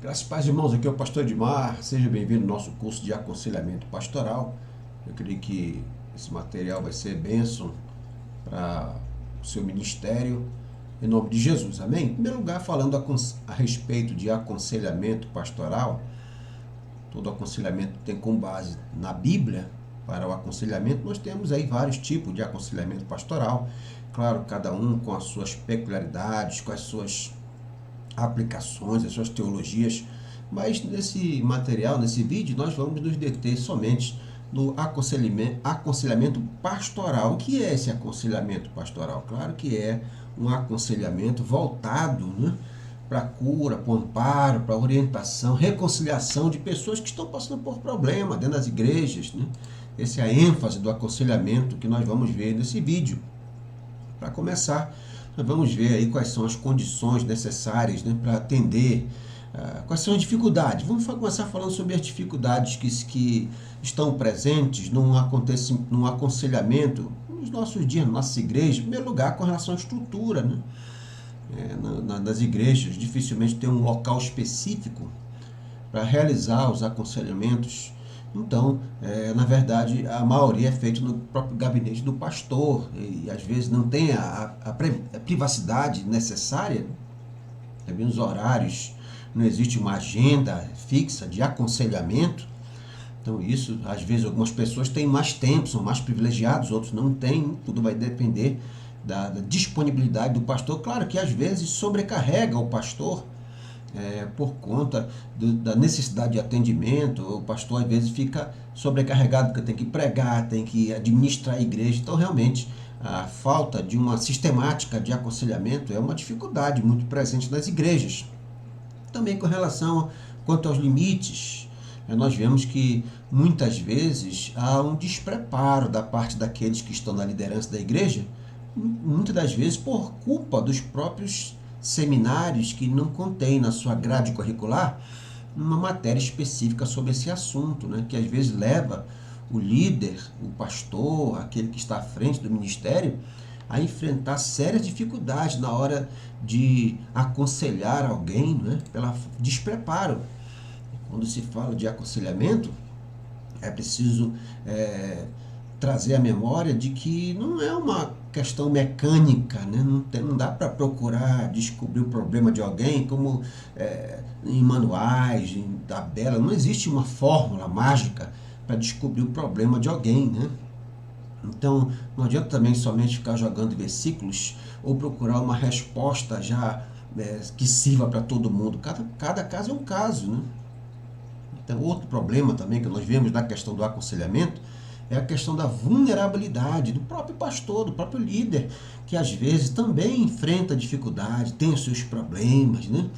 Graças e paz, irmãos, aqui é o pastor Edmar, seja bem-vindo ao nosso curso de aconselhamento pastoral. Eu creio que esse material vai ser bênção para o seu ministério, em nome de Jesus, amém? Em primeiro lugar, falando a respeito de aconselhamento pastoral, todo aconselhamento tem como base na Bíblia. Para o aconselhamento, nós temos aí vários tipos de aconselhamento pastoral, claro, cada um com as suas peculiaridades, com as suas aplicações, as suas teologias, mas nesse material, nesse vídeo, nós vamos nos deter somente no aconselhamento pastoral. O que é esse aconselhamento pastoral? Claro que é um aconselhamento voltado, né, para cura, para amparo, para orientação, reconciliação de pessoas que estão passando por problema dentro das igrejas, né? Essa é a ênfase do aconselhamento que nós vamos ver nesse vídeo. Para começar, nós vamos ver aí quais são as condições necessárias, né, para atender, quais são as dificuldades. Vamos começar falando sobre as dificuldades que estão presentes num aconselhamento nos nossos dias, nas nossas igrejas. Em primeiro lugar, com relação à estrutura, né? Nas igrejas, dificilmente tem um local específico para realizar os aconselhamentos. Então, na verdade, a maioria é feita no próprio gabinete do pastor e às vezes não tem a privacidade necessária, também os horários, não existe uma agenda fixa de aconselhamento. Então isso, às vezes, algumas pessoas têm mais tempo, são mais privilegiados, outros não têm, tudo vai depender da disponibilidade do pastor. Claro que às vezes sobrecarrega o pastor, por conta da necessidade de atendimento. O pastor às vezes fica sobrecarregado porque tem que pregar, tem que administrar a igreja. Então realmente a falta de uma sistemática de aconselhamento é uma dificuldade muito presente nas igrejas. Também com relação quanto aos limites, nós vemos que muitas vezes há um despreparo da parte daqueles que estão na liderança da igreja, muitas das vezes por culpa dos próprios seminários que não contém na sua grade curricular uma matéria específica sobre esse assunto, né? Que às vezes leva o líder, o pastor, aquele que está à frente do ministério, a enfrentar sérias dificuldades na hora de aconselhar alguém, né? Pelo despreparo. Quando se fala de aconselhamento, é preciso trazer a memória de que não é uma questão mecânica, né? Não dá para procurar descobrir o problema de alguém como em manuais, em tabela. Não existe uma fórmula mágica para descobrir o problema de alguém, né? Então, não adianta também somente ficar jogando versículos ou procurar uma resposta já que sirva para todo mundo. Cada caso é um caso, né? Então, outro problema também que nós vemos na questão do aconselhamento é a questão da vulnerabilidade do próprio pastor, do próprio líder, que às vezes também enfrenta dificuldade, tem os seus problemas, né?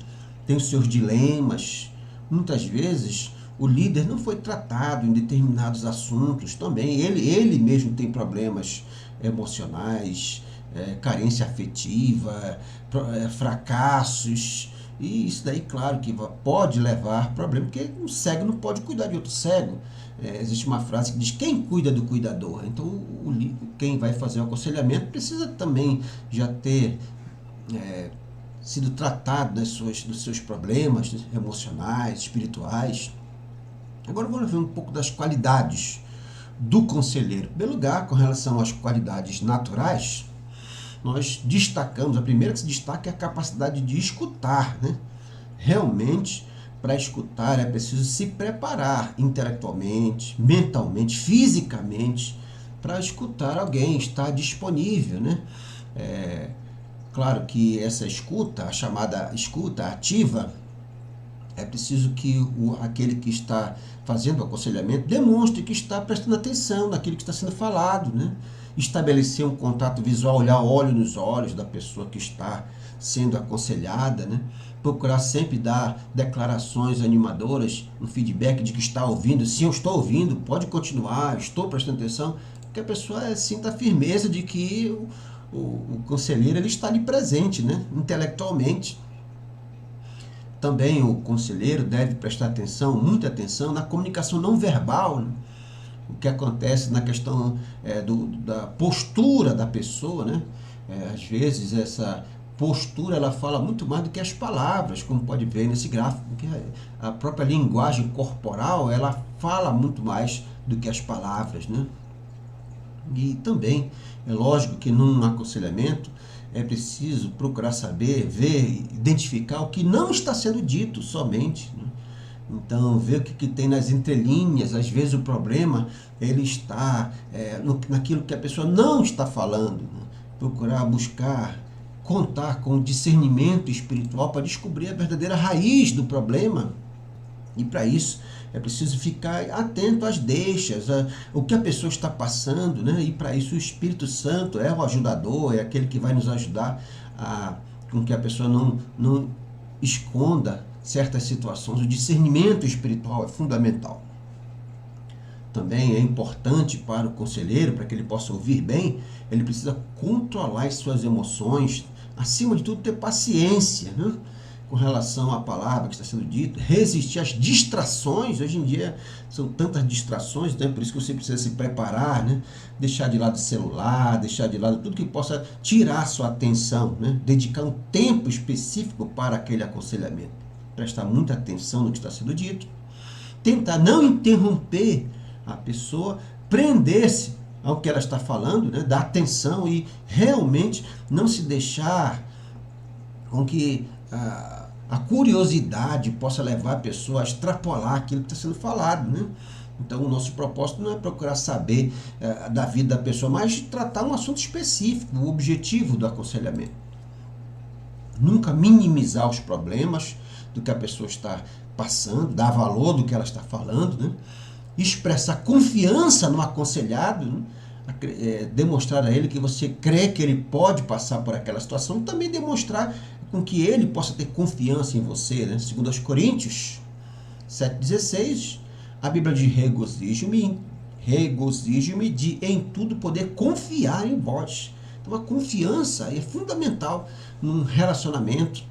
Tem os seus dilemas. Muitas vezes o líder não foi tratado em determinados assuntos também. Ele mesmo tem problemas emocionais, carência afetiva, fracassos. E isso daí, claro, que pode levar a problema, porque um cego não pode cuidar de outro cego. Existe uma frase que diz: quem cuida do cuidador? Então, quem vai fazer o aconselhamento precisa também já ter sido tratado dos seus problemas emocionais, espirituais. Agora vamos ver um pouco das qualidades do conselheiro. Em primeiro lugar, com relação às qualidades naturais, nós destacamos, a primeira que se destaca é a capacidade de escutar, né? Realmente, para escutar é preciso se preparar intelectualmente, mentalmente, fisicamente, para escutar alguém, estar disponível, né? Claro que essa escuta, a chamada escuta ativa, é preciso que aquele que está fazendo o aconselhamento demonstre que está prestando atenção naquilo que está sendo falado, né? Estabelecer um contato visual, olhar olho nos olhos da pessoa que está sendo aconselhada, né? Procurar sempre dar declarações animadoras, um feedback de que está ouvindo. Sim, eu estou ouvindo, pode continuar, estou prestando atenção, que a pessoa sinta a firmeza de que o conselheiro ele está ali presente, né? Intelectualmente. Também o conselheiro deve prestar atenção, muita atenção, na comunicação não verbal, né? O que acontece na questão da postura da pessoa, né? Às vezes essa postura ela fala muito mais do que as palavras, como pode ver nesse gráfico, porque a própria linguagem corporal ela fala muito mais do que as palavras, né? E também é lógico que num aconselhamento é preciso procurar saber, ver, identificar o que não está sendo dito somente, né? Então, ver o que tem nas entrelinhas. Às vezes o problema ele está naquilo que a pessoa não está falando, né? Procurar buscar, contar com o discernimento espiritual para descobrir a verdadeira raiz do problema. E para isso é preciso ficar atento às deixas, o que a pessoa está passando, né? E para isso o Espírito Santo é o ajudador, é aquele que vai nos ajudar com que a pessoa não esconda certas situações. O discernimento espiritual é fundamental. Também é importante para o conselheiro, para que ele possa ouvir bem, ele precisa controlar as suas emoções, acima de tudo ter paciência, né? Com relação à palavra que está sendo dita, resistir às distrações. Hoje em dia são tantas distrações, né? Por isso que você precisa se preparar, né? Deixar de lado o celular, deixar de lado tudo que possa tirar a sua atenção, né? Dedicar um tempo específico para aquele aconselhamento, prestar muita atenção no que está sendo dito, tentar não interromper a pessoa, prender-se ao que ela está falando, né? Dar atenção e realmente não se deixar com que a curiosidade possa levar a pessoa a extrapolar aquilo que está sendo falado, né? Então, o nosso propósito não é procurar saber da vida da pessoa, mas tratar um assunto específico, o objetivo do aconselhamento. Nunca minimizar os problemas do que a pessoa está passando, dar valor do que ela está falando, né? Expressar confiança no aconselhado, né? Demonstrar a ele que você crê que ele pode passar por aquela situação, também demonstrar com que ele possa ter confiança em você, né? Segundo aos Coríntios 7,16, a Bíblia diz: regozijo-me de em tudo poder confiar em vós. Então a confiança é fundamental num relacionamento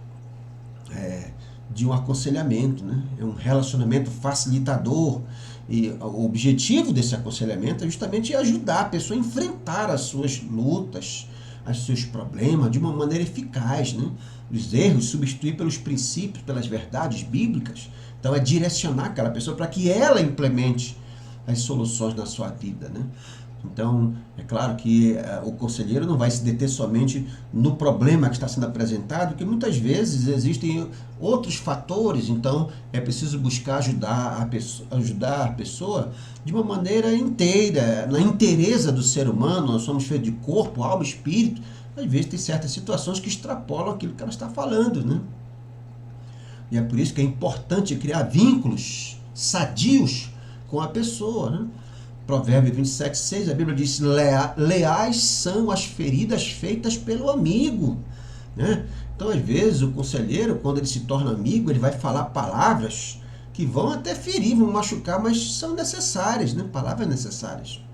de um aconselhamento, né? É um relacionamento facilitador. E o objetivo desse aconselhamento é justamente ajudar a pessoa a enfrentar as suas lutas, os seus problemas de uma maneira eficaz, né? Os erros, substituir pelos princípios, pelas verdades bíblicas. Então é direcionar aquela pessoa para que ela implemente as soluções na sua vida, né? Então, é claro que o conselheiro não vai se deter somente no problema que está sendo apresentado, porque muitas vezes existem outros fatores. Então, é preciso buscar ajudar a pessoa de uma maneira inteira, na inteireza do ser humano. Nós somos feitos de corpo, alma e espírito. Às vezes tem certas situações que extrapolam aquilo que ela está falando, né? E é por isso que é importante criar vínculos sadios com a pessoa, né? Provérbio 27,6, a Bíblia diz: leais são as feridas feitas pelo amigo, né? Então, às vezes, o conselheiro, quando ele se torna amigo, ele vai falar palavras que vão até ferir, vão machucar, mas são necessárias, né? Palavras necessárias.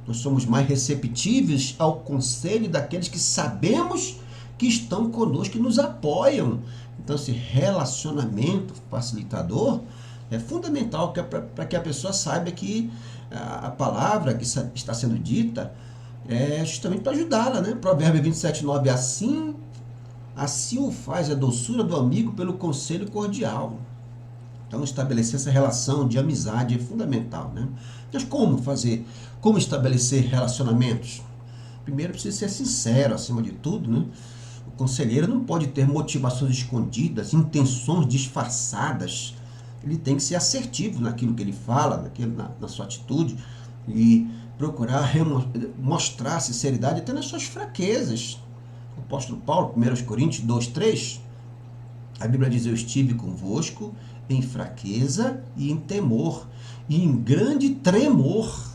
Nós somos mais receptivos ao conselho daqueles que sabemos que estão conosco, que nos apoiam. Então, esse relacionamento facilitador é fundamental para que a pessoa saiba que a palavra que está sendo dita é justamente para ajudá-la, né? Provérbio 27,9, assim o faz a doçura do amigo pelo conselho cordial. Então, estabelecer essa relação de amizade é fundamental, né? Mas como estabelecer relacionamentos? Primeiro, precisa ser sincero, acima de tudo, né? O conselheiro não pode ter motivações escondidas, intenções disfarçadas. Ele tem que ser assertivo naquilo que ele fala, na sua atitude, e procurar mostrar sinceridade até nas suas fraquezas. O apóstolo Paulo, 1 Coríntios 2,3, a Bíblia diz: eu estive convosco em fraqueza e em temor, e em grande tremor.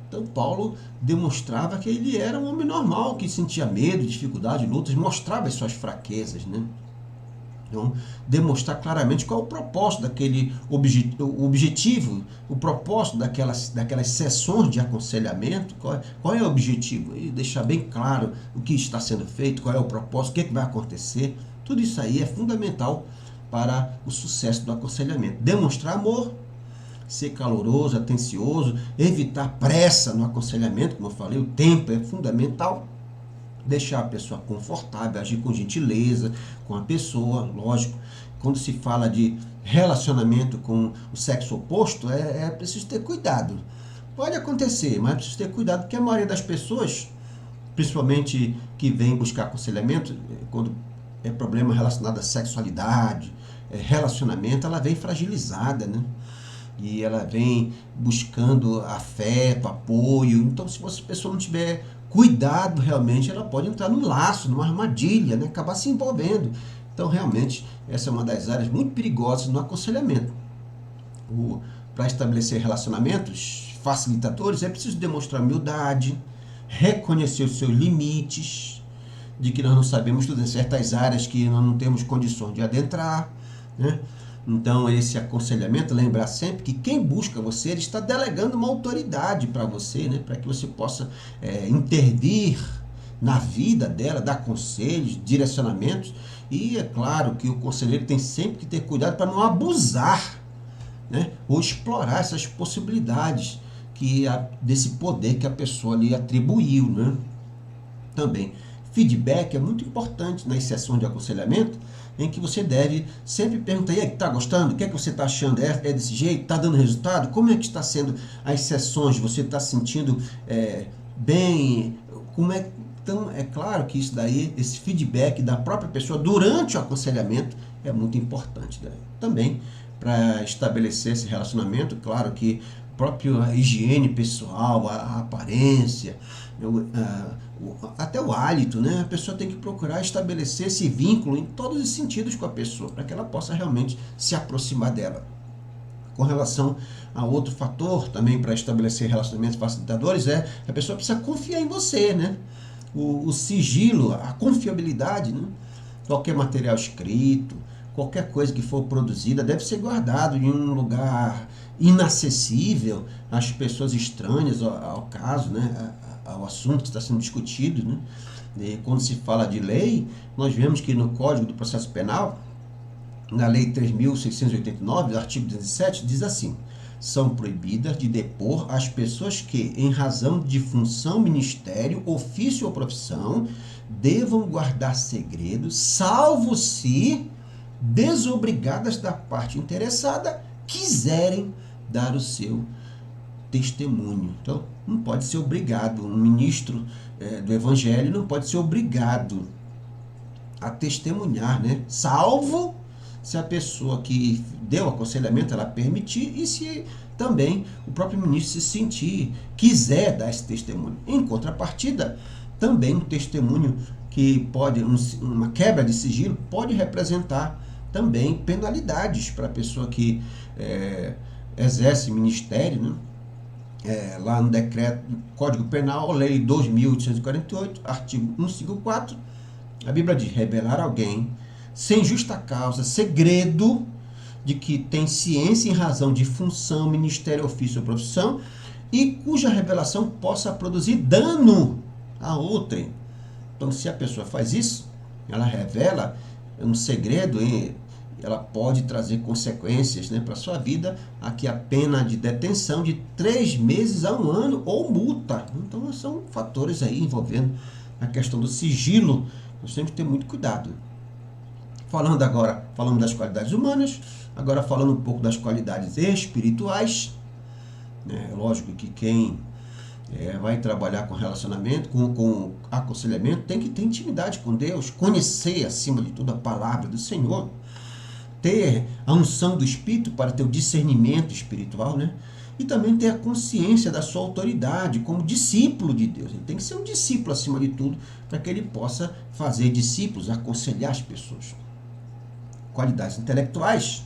Então Paulo demonstrava que ele era um homem normal, que sentia medo, dificuldade, lutas, mostrava as suas fraquezas, né? Então, demonstrar claramente qual é o propósito daquele objetivo, o propósito daquelas sessões de aconselhamento, qual é o objetivo, e deixar bem claro o que está sendo feito, qual é o propósito, o que vai acontecer. Tudo isso aí é fundamental para o sucesso do aconselhamento. Demonstrar amor, ser caloroso, atencioso, evitar pressa no aconselhamento, como eu falei, o tempo é fundamental. deixar a pessoa confortável, agir com gentileza com a pessoa, lógico. Quando se fala de relacionamento com o sexo oposto, é preciso ter cuidado. Pode acontecer, mas é preciso ter cuidado, porque a maioria das pessoas, principalmente que vem buscar aconselhamento, quando é problema relacionado à sexualidade, relacionamento, ela vem fragilizada, né? E ela vem buscando afeto, apoio. Então, se a pessoa não tiver cuidado, realmente, ela pode entrar num laço, numa armadilha, né? Acabar se envolvendo. Então, realmente, essa é uma das áreas muito perigosas no aconselhamento. Para estabelecer relacionamentos facilitadores, é preciso demonstrar humildade, reconhecer os seus limites, de que nós não sabemos tudo em certas áreas que nós não temos condições de adentrar, né? Então, esse aconselhamento, lembrar sempre que quem busca você, ele está delegando uma autoridade para você, né? Para que você possa intervir na vida dela, dar conselhos, direcionamentos. E é claro que o conselheiro tem sempre que ter cuidado para não abusar, né? Ou explorar essas possibilidades desse poder que a pessoa lhe atribuiu, né? Também, feedback é muito importante nas sessões de aconselhamento, em que você deve sempre perguntar: e aí, está gostando? O que é que você está achando? É desse jeito? Está dando resultado? Como é que está sendo as sessões? Você está sentindo bem? Como é? Então, é claro que isso daí, esse feedback da própria pessoa durante o aconselhamento é muito importante, né? Também, para estabelecer esse relacionamento, claro que a própria higiene pessoal, a aparência, até o hálito, né? A pessoa tem que procurar estabelecer esse vínculo em todos os sentidos com a pessoa, para que ela possa realmente se aproximar dela. Com relação a outro fator também para estabelecer relacionamentos facilitadores, a pessoa precisa confiar em você, né? O sigilo, a confiabilidade, né? Qualquer material escrito, qualquer coisa que for produzida deve ser guardado em um lugar inacessível às pessoas estranhas ao caso, né? Ao assunto que está sendo discutido, né? E quando se fala de lei, nós vemos que no Código do Processo Penal, na Lei 3.689, artigo 17, diz assim: são proibidas de depor as pessoas que, em razão de função, ministério, ofício ou profissão, devam guardar segredo, salvo se desobrigadas da parte interessada quiserem dar o seu testemunho. Então, não pode ser obrigado, um ministro do Evangelho não pode ser obrigado a testemunhar, né? Salvo se a pessoa que deu aconselhamento ela permitir e se também o próprio ministro se sentir, quiser dar esse testemunho. Em contrapartida, também um testemunho que pode, uma quebra de sigilo, pode representar também penalidades para a pessoa que exerce ministério, né? Lá no decreto, Código Penal, Lei 2.848, artigo 154, a Bíblia diz: revelar alguém sem justa causa, segredo de que tem ciência em razão de função, ministério, ofício ou profissão, e cuja revelação possa produzir dano a outrem. Então, se a pessoa faz isso, ela revela um segredo, ela pode trazer consequências, né, para a sua vida, aqui a pena de detenção de 3 meses a 1 ano ou multa. Então, são fatores aí envolvendo a questão do sigilo. Nós temos que ter muito cuidado. Falamos das qualidades humanas, agora falando um pouco das qualidades espirituais. Lógico que quem vai trabalhar com relacionamento, com aconselhamento, tem que ter intimidade com Deus, conhecer acima de tudo a palavra do Senhor, ter a unção do Espírito para ter o discernimento espiritual, né? E também ter a consciência da sua autoridade como discípulo de Deus. Ele tem que ser um discípulo acima de tudo, para que ele possa fazer discípulos, aconselhar as pessoas. Qualidades intelectuais,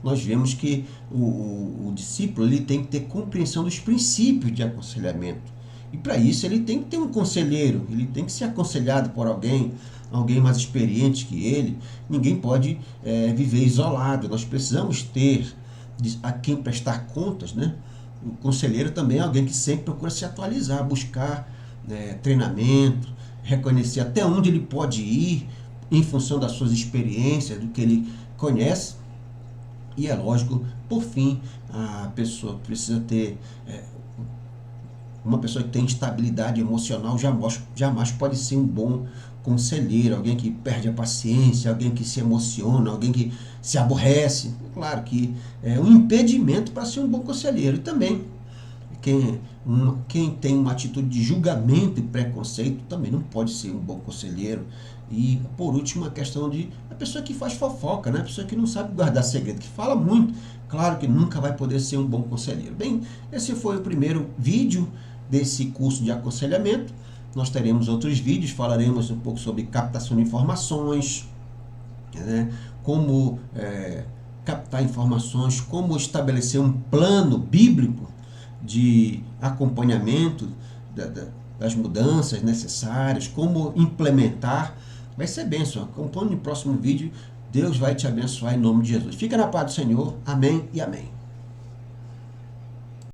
nós vemos que o discípulo ele tem que ter compreensão dos princípios de aconselhamento. E para isso ele tem que ter um conselheiro, ele tem que ser aconselhado por alguém mais experiente que ele. Ninguém pode viver isolado, nós precisamos ter a quem prestar contas, né? O conselheiro também é alguém que sempre procura se atualizar, buscar treinamento, reconhecer até onde ele pode ir em função das suas experiências, do que ele conhece. E é lógico, por fim, a pessoa precisa ter Uma pessoa que tem instabilidade emocional jamais pode ser um bom conselheiro, alguém que perde a paciência, alguém que se emociona, alguém que se aborrece. Claro que é um impedimento para ser um bom conselheiro. E também, quem tem uma atitude de julgamento e preconceito também não pode ser um bom conselheiro. E, por último, a questão de a pessoa que faz fofoca, né? A pessoa que não sabe guardar segredo, que fala muito, claro que nunca vai poder ser um bom conselheiro. Bem, esse foi o primeiro vídeo desse curso de aconselhamento. Nós teremos outros vídeos, falaremos um pouco sobre captação de informações, né? Como captar informações, como estabelecer um plano bíblico de acompanhamento das mudanças necessárias, como implementar. Vai ser bênção. Acompanhe no próximo vídeo. Deus vai te abençoar em nome de Jesus. Fica na paz do Senhor. Amém e amém.